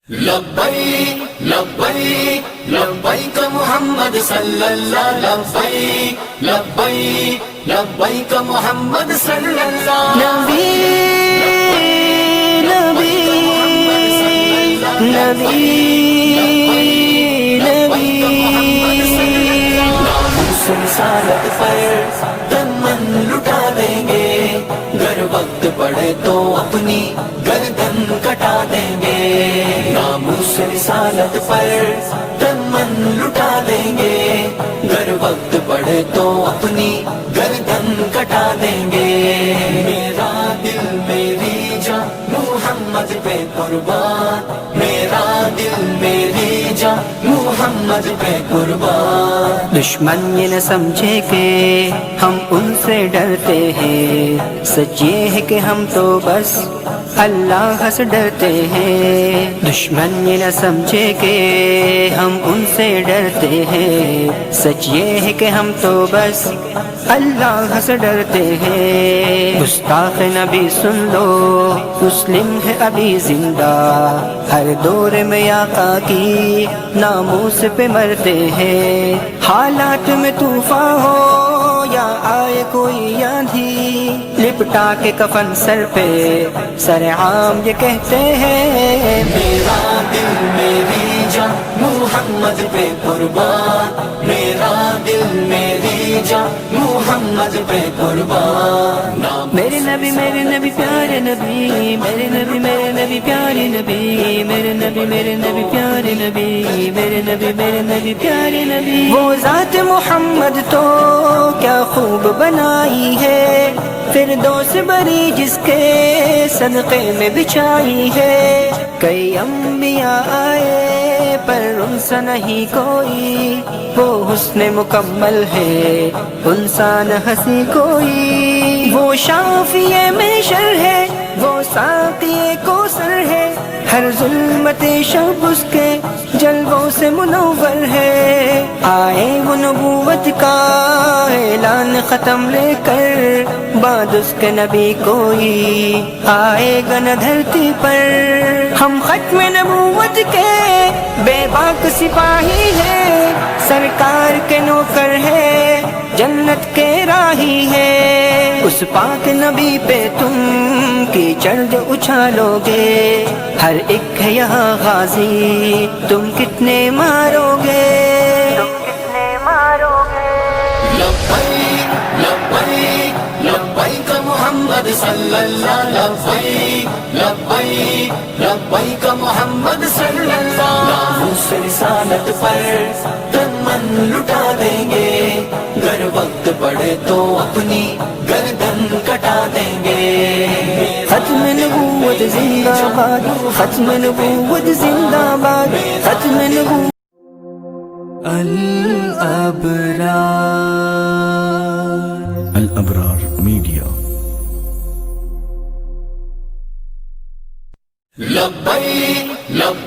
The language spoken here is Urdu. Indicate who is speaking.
Speaker 1: لبیک لبیک لبیک محمد صلی اللہ لبیک لبیک لبیک محمد صلی اللہ
Speaker 2: نبی نبی نبی نبی
Speaker 1: رسالت پر دمن لٹا دیں گے، گر وقت پڑے تو اپنی گردن کٹا دیں گے۔ ناموس رسالت پر دمن لٹا دیں گے، گر وقت پڑے تو اپنی گردن کٹا دیں گے۔ میرا دل میری جان محمد پہ قربان، میرا دل میری جان محمد پہ قربان۔
Speaker 2: دشمن یہ نہ سمجھے کہ ہم ان سے ڈرتے ہیں، سچ یہ ہے کہ ہم تو بس اللہ سے ڈرتے ہیں۔ دشمن یہ نہ سمجھے کہ ہم ان سے ڈرتے ہیں، سچ یہ ہے کہ ہم تو بس اللہ سے ڈرتے ہیں۔ گستاخ نبی سن لو، مسلم ہے ابھی زندہ، ہر دور میں آقا کی ناموس پہ مرتے ہیں۔ حالات میں طوفان ہو یا آئے کوئی آندھی، لپٹا کے کفن سر پہ سر عام یہ کہتے ہیں،
Speaker 1: میرا دل میری جان محمد پہ قربان، میرا دل میری جان محمد پہ قربان۔
Speaker 2: میرے نبی پیارے نبی، میرے نبی پیارے نبی، میرے نبی پیارے نبی، میرے نبی پیارے نبی۔ وہ ذات محمد تو کیا خوب بنائی ہے، فردوس بری جس کے صدقے میں بچھائی ہے۔ کئی انبیاء آئے پر ان سا نہیں کوئی، وہ حسن مکمل ہے ان سا نہ ہنسی کوئی۔ وہ شافی محشر ہے، وہ ساقی کوثر ہے، ہر ظلمت شب اس کے جلووں سے منور ہے۔ آئے وہ نبوت کا اعلان ختم لے کر، بعد اس کے نبی کوئی آئے گا نہ دھرتی پر۔ ہم ختم نبوت کے بے باک سپاہی ہیں، سرکار کے نوکر ہے، جنت کے راہی ہے۔ اس پاک نبی پہ تم کیچڑ جو اچھالو گے، ہر ایک ہے یہاں غازی، تم کتنے مارو گے،
Speaker 1: لبیک لبیک لبیک محمد صلی اللہ لبیک لبیک لبیک محمد صلی اللہ۔ اس رسالت پر دمن لٹا دیں گے، گر وقت پڑے تو اپنی گردن کٹا دیں گے۔
Speaker 2: ختم نبوت زندہ باد، ختم نبوت زندہ باد، ختم نبوت۔
Speaker 3: الابرار میڈیا۔
Speaker 1: لبیک لبیک